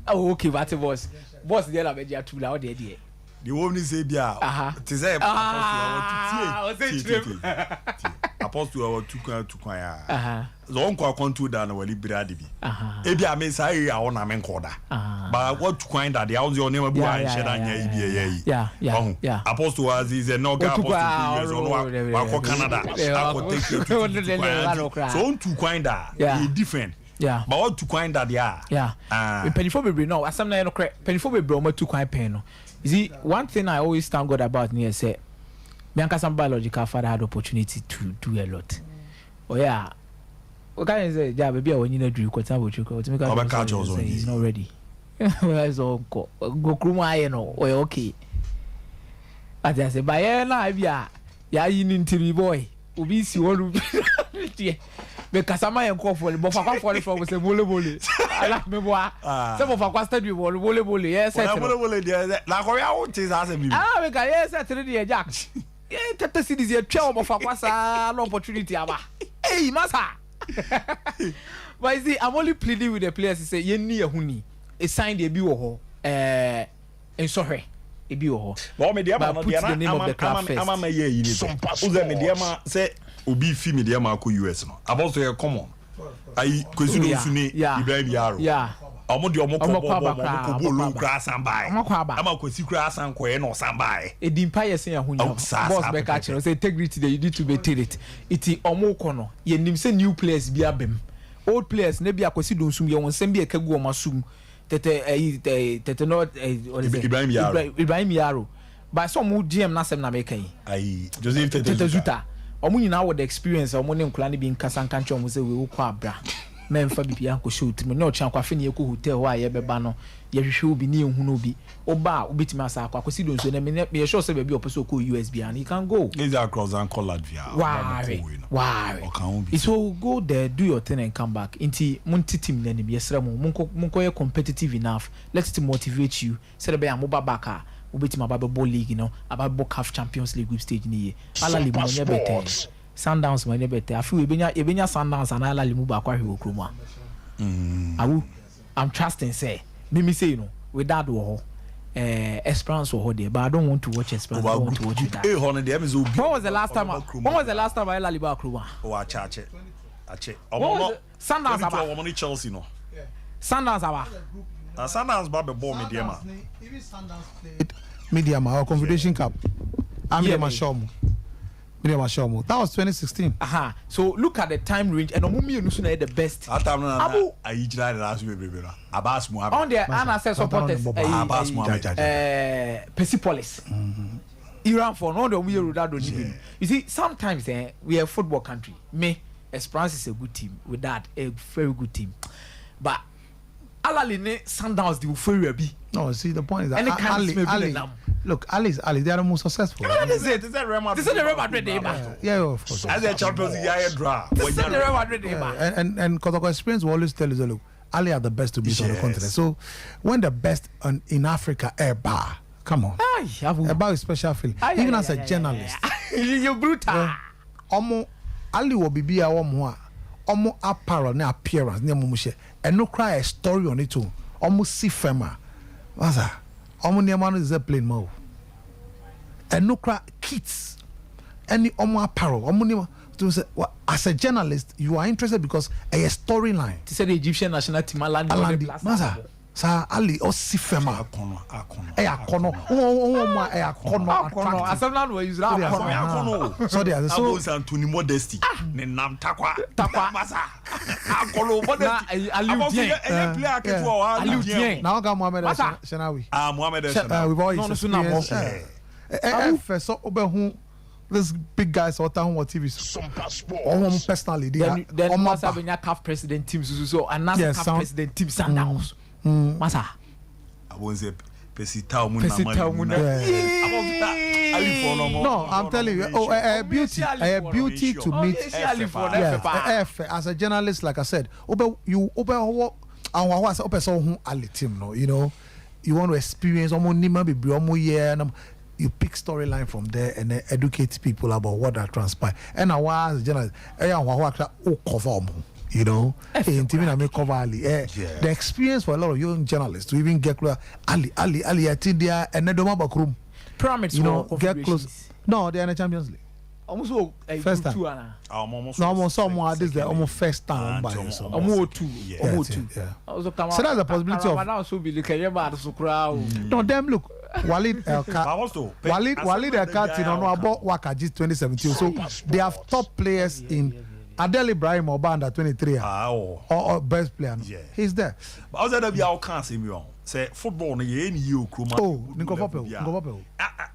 [SPEAKER 7] Oh okay, what boss. Boss there na be dia tu la o de there.
[SPEAKER 1] The woman say bia. Ti say apostle our two kwan ya. So on kwa control down wali brade bi. E bia me say ya wona me nkoda. But what kwan that the house your name bu an sheda nya ibi
[SPEAKER 7] yeah.
[SPEAKER 1] Apostle was is a no ga apostle wa ko Canada. Ako take you to so on two kwan da e different.
[SPEAKER 7] Yeah.
[SPEAKER 1] But what two kwan that ya.
[SPEAKER 7] Yeah. Penny for be no asam na no cre. Penny for be bro ma two kwan pen no. You see, one thing I always thank God about me is say, some biological father had opportunity to do a lot. Oh yeah, what can I say? Yeah, maybe when you know do what about you? He's not ready. Well, so go kruma, you know. Oh okay. But I say, but yeah, you need to be boy. Ubi si wolu. Because I'm a call for the Bofa for the volleyball. I like me boy. Some of our custard volleyball. Yes,
[SPEAKER 1] volleyball. La Korea won't is as a me.
[SPEAKER 7] Ah, because yes, I tell you, Jack. Yeah, Tata City is a job of a opportunity. Hey, Massa. But you see, I'm only pleading with the players to say, Yenny Huni, a signed a bureau, and sorry. A bureau.
[SPEAKER 1] Well, me dear, put the name of the club first. I'm a year. Sompa, Uza Mediama say. Obi fi media ma ko US no about to common ai kwesi do suni Ibrahim Yaro omo de omo ko bolu kra sanbai ama kwesi kra san ko e no sanbai
[SPEAKER 7] e di empire sen ahonya boss be catch no say integrity there you need to maintain it iti omo ko no ye nim say new players bi abem old players na bi akwesi do sum ye won sem bi e kagu o masum tete no Ibrahim Yaro by some GM na sem na make
[SPEAKER 1] ai Joseph
[SPEAKER 7] Tete Zuta omo nyina wo the experience omo ne nkula ne bi nkasa nkanche omo se we wo kwa abra memfa bibia ko shoot me no chan kwa fe ne ko hotel ho aye beba no ye hwehwe obi ne ehunu obi oba obitima asa akwa kwasi do nso na me sure say baby opeso ko USB and you can go
[SPEAKER 1] is across and call Latvia
[SPEAKER 7] wow so go there do your thing and come back inti munti team na ne bi yesra mo munko ye competitive enough let's to motivate you say be am ba baka ubetima babo league no ababo CAF Champions League group stage ni ye ala limu nya better Sundowns mo nya better afi ebenya Sundowns and ala limu ba kwa hwe okroma awu I'm trusting say me say you know with that wo Esperance wo there but I don't want to watch Esperance I want to watch you that when was the last time ala limu okroma
[SPEAKER 1] o ache
[SPEAKER 7] Sundowns aba
[SPEAKER 1] omo Chelsea no
[SPEAKER 7] Sundowns aba
[SPEAKER 1] Sundowns ba be ball media ma
[SPEAKER 8] even Sundowns played Media or Confederation Cup. Media Shomu. That was 2016.
[SPEAKER 7] So look at the time range and Omumi Nusuna the best.
[SPEAKER 1] That time no I usually last week Abbas Muhammad.
[SPEAKER 7] On the Anna supporters
[SPEAKER 1] Abbas Muhammad.
[SPEAKER 7] Persepolis. Iran for no the we Rodado. You see sometimes we are a football country. Esperance is a good team with that a very good team. But Alaline Sundowns the very be.
[SPEAKER 8] No, see the point is that Ali, look, Ali, they are the most successful.
[SPEAKER 7] This is the Real Madrid
[SPEAKER 8] yeah, of course.
[SPEAKER 1] As a Champions League draw.
[SPEAKER 7] This is the Real Madrid
[SPEAKER 8] and because of experience, we always tell you, look, Ali are the best to beat on the continent. So when the best in Africa air bar, come on, about a special feeling. Even as a journalist,
[SPEAKER 7] you're brutal.
[SPEAKER 8] omo ali wo bibia wo mo a omo apparel na appearance na mo hye eno cry a story on it too omo si fema what's omo ne man is a plain mo eno cry kids any omo apparel omo ne to say as a journalist you are interested because a storyline
[SPEAKER 7] to say the Egyptian national team land
[SPEAKER 8] sa ali o si fema akono akono
[SPEAKER 7] asem we use akono
[SPEAKER 8] so there so
[SPEAKER 1] Anthony Modesty ne nam takwa masa akono
[SPEAKER 7] modesty
[SPEAKER 1] player keto
[SPEAKER 7] Aliou
[SPEAKER 8] now ga Mohamed Shanawi
[SPEAKER 1] Mohamed Shanawi
[SPEAKER 8] we've always first so obehu this big guys what TV Sompa personally
[SPEAKER 7] then must have been CAF president teams so another CAF president team Sundowns masa
[SPEAKER 1] abonze pesita mu
[SPEAKER 8] no I'm telling you a beauty to meet as a journalist like I said you no you know you want to experience you pick storyline from there and then educate people about what that transpired. And I was journalist, you know, the experience for a lot of young journalists to even get close. Ali, I think they are and then the
[SPEAKER 7] pyramids,
[SPEAKER 8] you know, get close. No, they are in the Champions League.
[SPEAKER 7] Almost
[SPEAKER 8] first time. Almost someone this is almost first time by yourself.
[SPEAKER 7] Almost two.
[SPEAKER 8] So that's the possibility of. No, them look. Walid El Kati no about Wakaji 2017. So they have top players in Adel Ibrahim Oba under 23 or best player. He's there.
[SPEAKER 1] But outside of your can't see me on. Say football no ye ni you kroma.
[SPEAKER 8] Oh, Nkofope.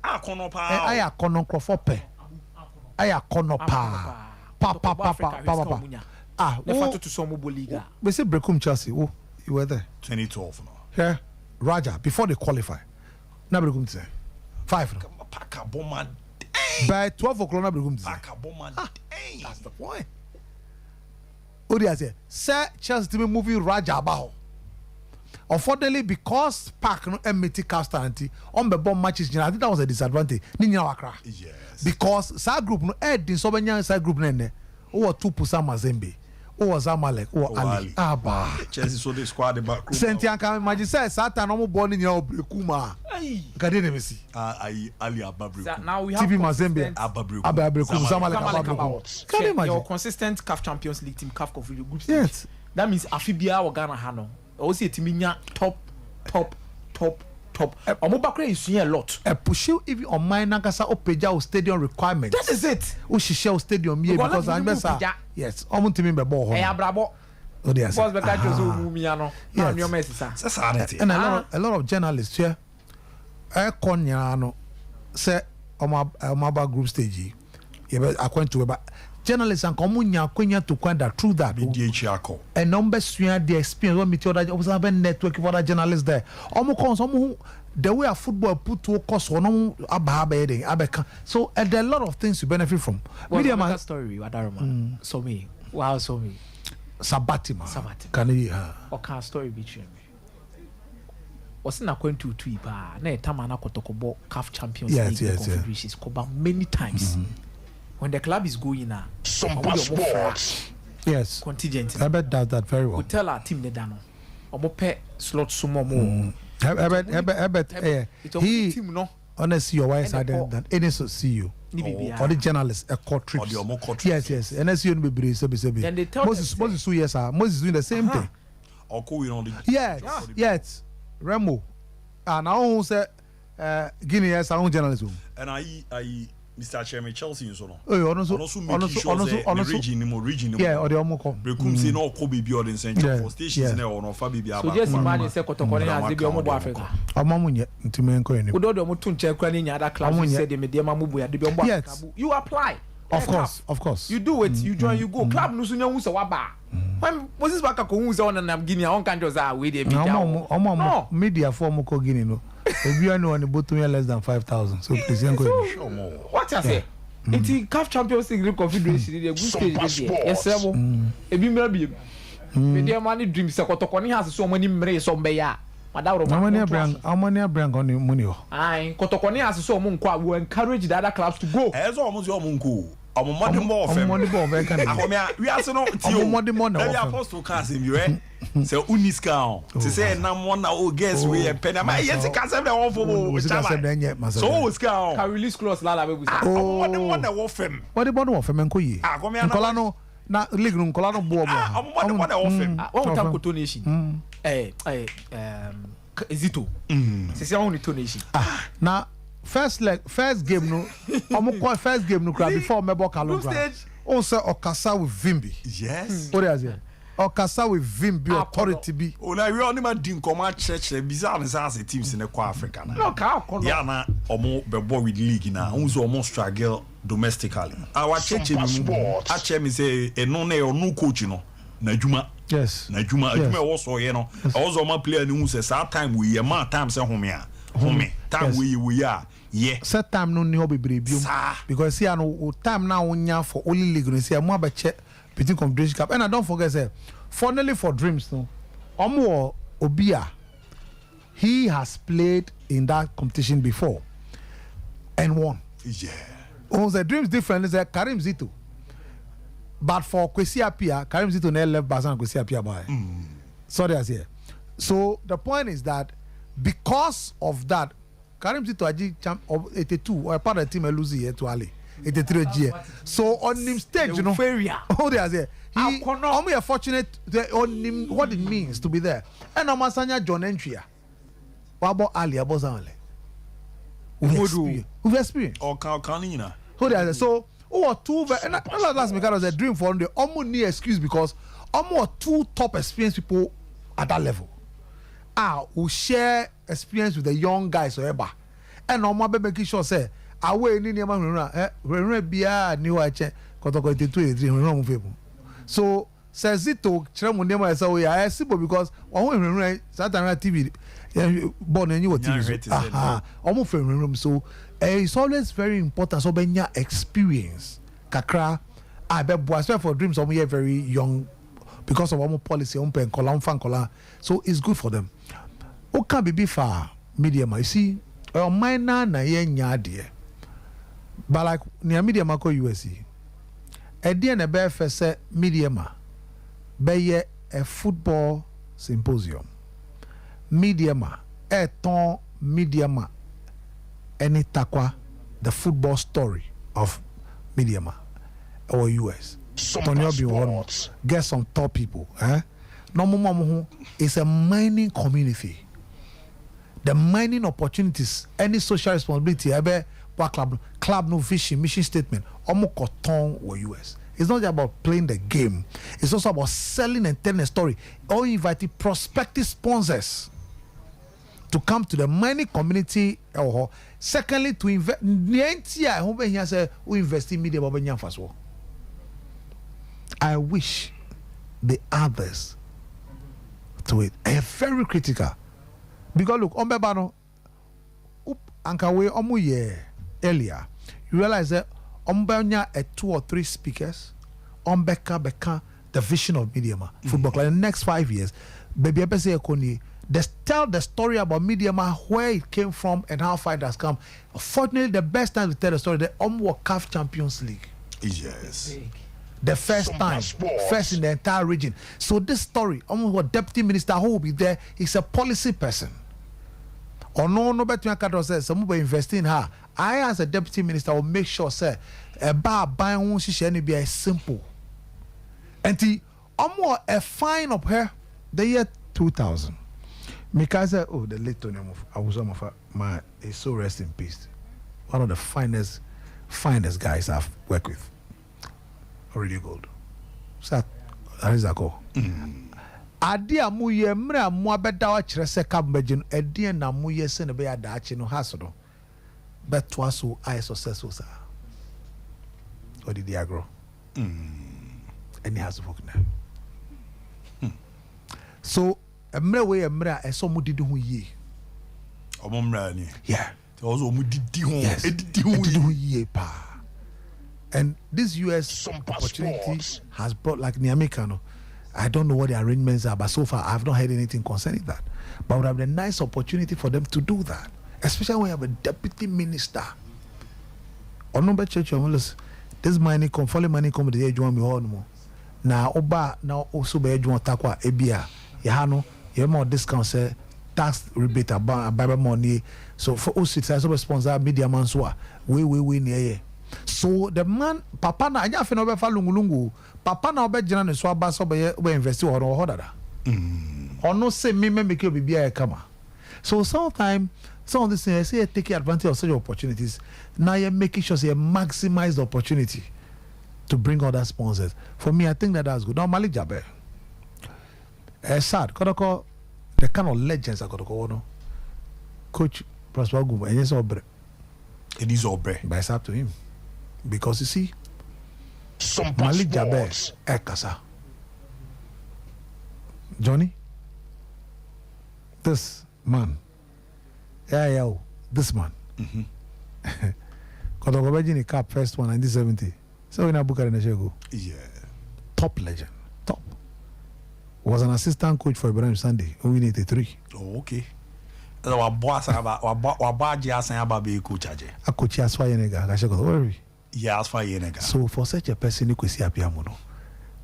[SPEAKER 1] Akono pa.
[SPEAKER 8] Aya kono Nkofope. Aya kono pa. Pa. Ah,
[SPEAKER 7] never to some Liga.
[SPEAKER 8] We say Brekum Chelsea. Oh, you were there.
[SPEAKER 1] 2012 no.
[SPEAKER 8] Yeah. Raja before they qualify. Na Brekum say 5 no.
[SPEAKER 1] Paka bomba.
[SPEAKER 8] By 12 o'clock na Brekum say.
[SPEAKER 1] Paka bomba.
[SPEAKER 8] That's the point. Odi say, "Sir, Chelsea team moving Raja about." Unfortunately, because Park no MT Castanti on the bomb matches, I think that was a disadvantage. Ninya wakra.
[SPEAKER 1] Yes.
[SPEAKER 8] Because side group no din so benya side group nene. O 2 pusa Mazembe. O Zamalek. O Ali. Aba.
[SPEAKER 1] Chelsea so the squad the back.
[SPEAKER 8] Sentian can imagine say Satan no born in your Brekuma. Kade ne mesi.
[SPEAKER 1] Ali Ababreku.
[SPEAKER 7] Now we have
[SPEAKER 8] TV Mazembe. Ababreku. Zamalek Ababreku. Can you imagine?
[SPEAKER 7] Your consistent CAF Champions League team CAF Confederation group stage.
[SPEAKER 8] Yes.
[SPEAKER 7] That means Afibia or Ghana Hano. Also, Timinya top. Omobakre is a lot.
[SPEAKER 8] A push you even on my Nagasa Opeja stadium requirements.
[SPEAKER 7] That is it.
[SPEAKER 8] Ushishel stadium because I'm best. Yes, Omuntimi Bebo.
[SPEAKER 7] Hey, Abrabo.
[SPEAKER 8] Oh, yes.
[SPEAKER 7] And
[SPEAKER 8] a lot of journalists here. Konyano say Omaba group stage. I went to about journalists and Komunya Konya to Kwanda through that. And numbers the experience when meet other was have a network of other journalists there. The way a football put to cost one so there are a lot of things to benefit from.
[SPEAKER 7] Media man story Wadaroma. So me. Wow, so me.
[SPEAKER 8] Sabatima. Can you
[SPEAKER 7] okay story between me. Was not going to Twipa, na Tamana Kotokobo CAF Champions League Confederations many times. When the club is going now,
[SPEAKER 8] yes,
[SPEAKER 7] contingent.
[SPEAKER 8] I bet that very well.
[SPEAKER 7] We tell our team the dano. Omo slot sumo mo.
[SPEAKER 8] I bet he team no. Honestly, your wife said that any so see you. Or the journalists a court trips. Yes. And as you be
[SPEAKER 7] then they tell
[SPEAKER 8] Moses yes, Moses doing the same thing.
[SPEAKER 1] Or going on the
[SPEAKER 8] yes. Remo. And I won't say Guinea as our own journalism.
[SPEAKER 1] And I Mr. Chairman Chelsea so no.
[SPEAKER 8] Also
[SPEAKER 1] region.
[SPEAKER 8] Yeah, or the Omoko.
[SPEAKER 1] Brekum say no ko bibi or the central for stations na or no fa bibi aba.
[SPEAKER 7] So just imagine say Kotokoni has the Omo Africa.
[SPEAKER 8] Amamunye ntime enko eni.
[SPEAKER 7] Udo do mo tun che kra ni other clubs say the media mamubu ya de bi Omo Africa. You apply.
[SPEAKER 8] Of course.
[SPEAKER 7] You do it, you join, you go. Club no so nya hu se wa ba. When Moses Baka ko hu se on na Guinea on kan just we dey media.
[SPEAKER 8] Omo media for mo ko Guinea no. Everyone on the bottom less than 5,000. So please go.
[SPEAKER 7] What I say? It's CAF Champions League Confederation. The good stage there. Yes, sir. Ebi mra bi. Media money dream se Kotokoni has so many mre so beya. Madam
[SPEAKER 8] how many brand on money?
[SPEAKER 7] Kotokoni has so mo nko we encourage the other clubs to go.
[SPEAKER 1] Ezo omo se omo nko. Omomode more of them.
[SPEAKER 8] Omomode more of them.
[SPEAKER 1] We also know.
[SPEAKER 8] Omomode more of them.
[SPEAKER 1] Maybe Apostle Kasim, you eh? So Uniska. To say na one na o guess we pen. Ma yes Kasim the one for. So Uska.
[SPEAKER 7] Can release clause lala be.
[SPEAKER 1] Omomode more na of them.
[SPEAKER 8] What about one of them nkoyi? Nkola no na league no nkola no bo bo.
[SPEAKER 1] Omomode more na of them.
[SPEAKER 7] One time ko nation. Zito. C'est ça on est nation.
[SPEAKER 8] Na first game no first game no before Mebo Kalonga on say okasa with Vimbi.
[SPEAKER 1] Yes.
[SPEAKER 8] What is it? Okasa with Vimbi authority be.
[SPEAKER 1] O na we only ma din koma church bizarre na say teams in the Africa na.
[SPEAKER 7] No ka kono.
[SPEAKER 1] Ya na omo bebo with league na. Unzo omo struggle domestically. Our church a me say eno na no coach no. Na juma.
[SPEAKER 8] Yes.
[SPEAKER 1] Na juma wo so ye no. Also ma player ni hu say that time we ma time say home time we are. Yeah.
[SPEAKER 8] Set time no ni ho bebre biom because see no time now wonya for only league no see mo abache between Confederation Cup and I don't forget say finally for dreams no omo obia he has played in that competition before and won.
[SPEAKER 1] Yeah.
[SPEAKER 8] Oh the dreams different is Karim Zito. But for Kwesi Appiah, Karim Zito never left Bazan Kwesi Appiah boy. Sorry I say. So the point is that because of that Karim Zito aji champ of 82 or part of the team lose here to Ali 83 year. So on him stage, you know, oh they are there. He only fortunate on him what it means to be there. And Omasanya John Entria. What about Ali Abozanle? We've experienced.
[SPEAKER 1] Or Kanina.
[SPEAKER 8] Oh they are there. So two and last because was a dream for the almost need excuse because almost two top experienced people at that level. Who share experience with the young guys or ever. And no more making sure say away ni niam run bia ni wa che kotoko 82 run move. So says it to chere mu niam say we are simple because one run Saturday TV born and you what TV. Almost run so it's always very important so benya experience kakra be boys for dreams of very young because of our policy on pen column fan column so it's good for them. O can be far medium you see or minor na ye nya de but like near medium ko USC e de na be fe say medium be ye a football symposium medium e ton medium any takwa the football story of medium or US Sompa get some top people no more it's a mining community. The mining opportunities, any social responsibility, club no vision, mission statement, almost cotton or US. It's not just about playing the game. It's also about selling and telling a story. Or inviting prospective sponsors to come to the mining community. Secondly, to invest. We invest in media. I wish the others to it are very critical. Because look, Ombebano, Ankawe Omuye earlier, you realize that Ombenya 2 or 3 speakers, Ombeka the vision of Mediama football club in the next 5 years. Baby Ebese Ekoni, they tell the story about Mediama, where it came from and how far it has come. Fortunately, the best time to tell the story, the Omwo CAF Champions League.
[SPEAKER 1] Yes.
[SPEAKER 8] The first time, first in the entire region. So this story, Omwo deputy minister who will be there, is a policy person. Or no better than says some will invest in her. I as a deputy minister will make sure say a bar buying she be simple. And the a fine of her the year 2000. Because the late Tony my is so rest in peace. One of the finest guys I've worked with. Already gold. So that is a go. Adi amuye mre amu abeda wa kire se kabmagin edi na amuye se ne be ya daachi no haso betwa so I successful sir. What did he agro? And he has work now. So emre we emre a so mudidi hu yi.
[SPEAKER 1] Omo mra ni.
[SPEAKER 8] Yeah.
[SPEAKER 1] So also mudidi hu
[SPEAKER 8] edidi hu yi pa. And this US opportunity has brought like Niamikano. I don't know what the arrangements are, but so far I have not heard anything concerning that. But it would have been a nice opportunity for them to do that, especially when you have a deputy minister. Or number church, this mining come follow money come the edge one me all no na oba na also be edge one takwa ebia ya ha no you more discount say tax rebate about money so for us it's as a sponsor media man so we near so the man papa na anya fe no be fa lungulungu papa na obe gina ne so aba so be invest or dada ono say me make you bibia e kama so sometimes some of these things say take advantage of such opportunities now you're making sure you maximize the opportunity to bring other sponsors. For me, I think that's good. Now Malik Jaber sad Kodoko the kind of legends I got to go Coach Prosper Guma and
[SPEAKER 1] it is Obre.
[SPEAKER 8] But it's up to him because you see
[SPEAKER 9] Sompa
[SPEAKER 8] Malik Jaber
[SPEAKER 9] Sports.
[SPEAKER 8] Ekasa Johnny this man this man Kodoko Bejini Cup first one 1970 so in Abukari Nashego top legend top was an assistant coach for Ibrahim Sunday who win 83
[SPEAKER 1] okay wa boss wa baji asan aba be coach aje
[SPEAKER 8] a coach asfa yenega ga sheko worry
[SPEAKER 1] yeah asfa yenega
[SPEAKER 8] so for such a person you kwesi apiamu no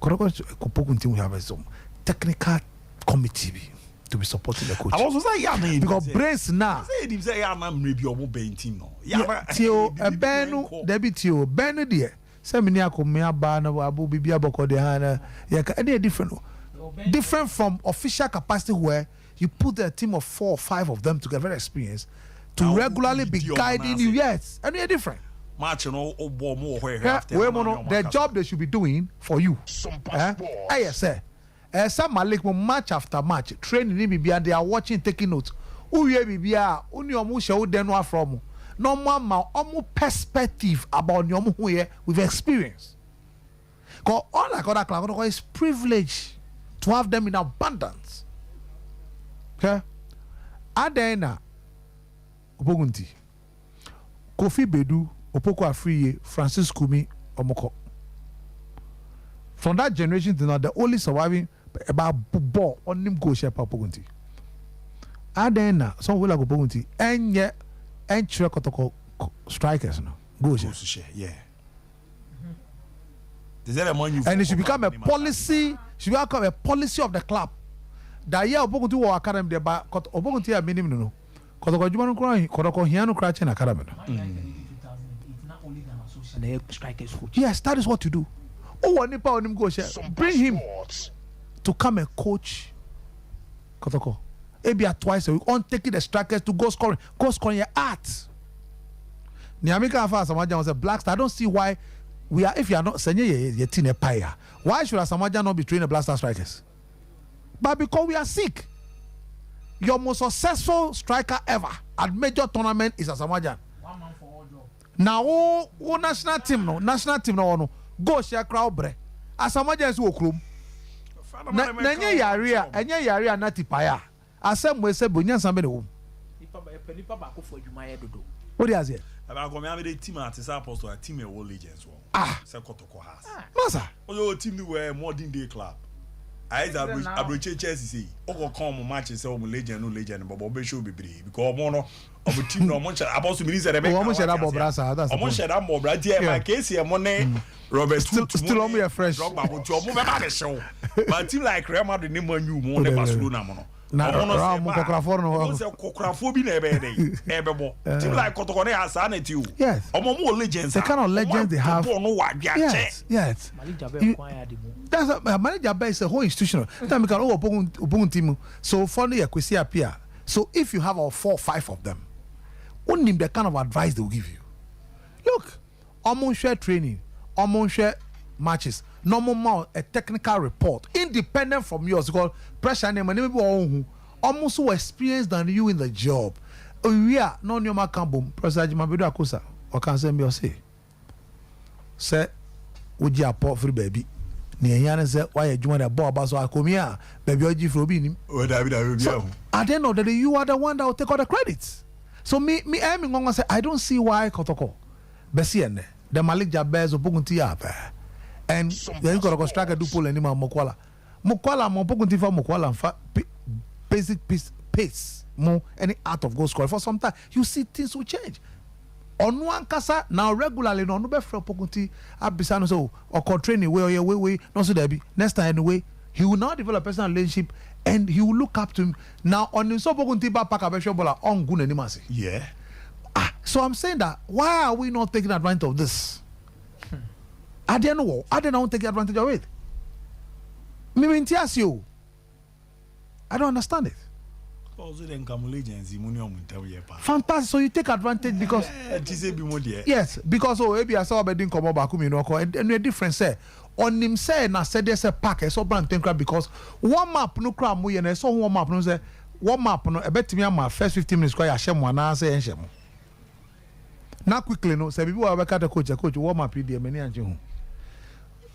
[SPEAKER 8] Kodoko Kopokunti we have some technical committee to be supporting the coach.
[SPEAKER 1] I also say yeah
[SPEAKER 8] because brace now
[SPEAKER 1] say him say yeah na maybe omo ben team no
[SPEAKER 8] yeah tio benu debi tio benu there say me ni akomme aba na abu bibia boko de ha yeah any different from official capacity where you put a team of 4 or 5 of them together very experienced to now regularly be guiding you yes and they're different
[SPEAKER 1] match no obo mo where
[SPEAKER 8] the job they should be doing for you say some Malik match after match training ni bibia they are watching taking notes uye bibia uni omu she wo denu from no ma omu perspective about your omu here with experience because all like other club is privilege to have them in abundance okay adena Obogunti Kofi Bedu Opoko Afriye Francis Kumi Omoko from that generation to now the only surviving about ball on him go share Obogunti adena some will like Obogunti enye entry kotoko strikers no go share
[SPEAKER 1] yeah is there a money
[SPEAKER 8] and it should become a policy of the club that year Obogunti wo academy there but Obogunti a minimum no kotoko juma no kro kotoko hia no kra che na academy no strikers coach yes that is what you do oh nipa onim go share bring him to come and coach kotoko ebia twice a week on taking the strikers to go scoring your art Niamika Afa Samaja was a black star. I don't see why we are if you are not senye ye team empire. Why should Samaja not be training the black star strikers? But because we are sick. Your most successful striker ever at major tournament is Samaja.
[SPEAKER 7] 1 man for all job.
[SPEAKER 8] Now national team no go share crowd bre. Asamaja is okrum. Nenye yarea na tipaya. Asem we se bonya sambe no.
[SPEAKER 7] Nipa ba ko for adwuma ye dodo.
[SPEAKER 8] What do you say?
[SPEAKER 1] About come me the team at apostle a team e all legends one. Say Kotoko has.
[SPEAKER 8] Masa.
[SPEAKER 1] O team ni we modern day club. Either abroche Chelsea say o come match say o legend no legend but be show bebre because omo no omo team no omo share apostle minister dey make.
[SPEAKER 8] Omo share that bobrasa that's.
[SPEAKER 1] Omo share that bobrasa there my case here money Robert
[SPEAKER 8] still omo fresh.
[SPEAKER 1] Omo be ba dey show. But team like Real Madrid ni Man U mo dey Barcelona mo no.
[SPEAKER 8] Na Ramo Kokrafo no.
[SPEAKER 1] Say Kokrafo bi na ebe dey. Ebe bo. Team like Kotoko na asa na ti o.
[SPEAKER 8] Yes.
[SPEAKER 1] Omo mo legends.
[SPEAKER 8] The kind of legends they have. Yes.
[SPEAKER 7] Malik Jaber kwaya di mo.
[SPEAKER 8] That's Malik Jaber is a whole institution. Time can Obogun team. So finally Kwesi appear. So if you have all 4 or 5 of them, only the kind of advice they will give you. Look, omo share training, omo share matches. Normal more a technical report independent from yours because pressure name maybe almost so experienced than you in the job. We are no new makambum President Mabedu Akosa or can say me or say would you port free baby near say why you join the ball baso akomia baby oji frobi nim at the end of the day you are the one that will take all the credits. So me I'm going say I don't see why Kotoko Besienne the Malik Jabez Obogunti up and then you got to strike a duple anymore Mokwala Mopokunti for Mokwala basic pace more any art of goal scoring for some time you see things will change onu ankasa now regularly no be frɛ pokunti abisa no so or training way no so there be next time anyway he will now develop a personal relationship and he will look up to him now on so pokunti ba pack abɛhwɛ bola on gu n'anim ase
[SPEAKER 1] yeah
[SPEAKER 8] so I'm saying that why are we not taking advantage of this I don't know I don't take advantage of it me you I don't understand it.
[SPEAKER 1] Also, then come agency, money on
[SPEAKER 8] fantastic. So you take advantage because yes, because maybe I saw bedding come back and a difference say on him say na said there's a pack so brand think because one map no cram we and so one map no say one map no a bet me my first 15 minutes quite shem one na say shem. Now quickly no say people are the coach one map the many and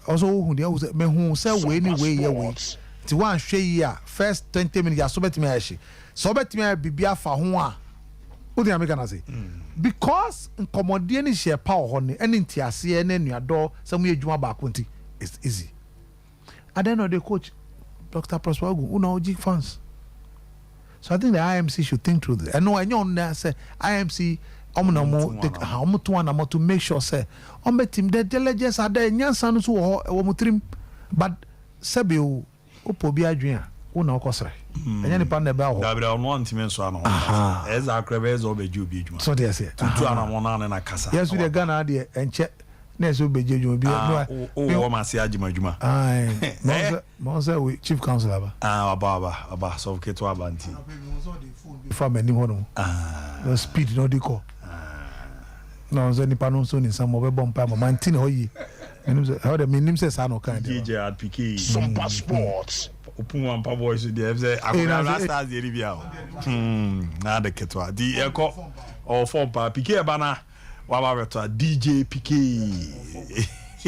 [SPEAKER 8] also who dey me who say we anyway here we ti one share here first 20 minutes ya so bet me ashi so bet me bibia fa ho a what do you make na say because nkomodie ni share power ho ni eni ntiase na nuado say mo adwuma ba ko nti it's easy and then the coach Dr. Prosper Ogun una OG fans so I think the IMC should think through this and no I know say IMC to make sure say on the team the diligence are there nyansa no so wo mutrim but sabi o opobi adwen a wo na okosre enya ni pa na ba ho
[SPEAKER 1] da bra no antime so ano eza akrebe eza obeji obi adwuma
[SPEAKER 8] so there say
[SPEAKER 1] tutu ana mo na kasa
[SPEAKER 8] yes we the Ghana de enche na eso obeji adwuma bi
[SPEAKER 1] no o ma se adwuma
[SPEAKER 8] ai mo say we chief counselor ba
[SPEAKER 1] aba so keto abanti
[SPEAKER 8] from any one no speed no dey call no so ni panon so ni samo be bomb pa ma ntin ho yi how the minim say sa no kan
[SPEAKER 1] DJ at PK
[SPEAKER 2] Sompa Sports
[SPEAKER 1] opun one pa boys dey say akora stars dey bia na de ketwa di eko o form pa PK ba na wa ba beto DJ PK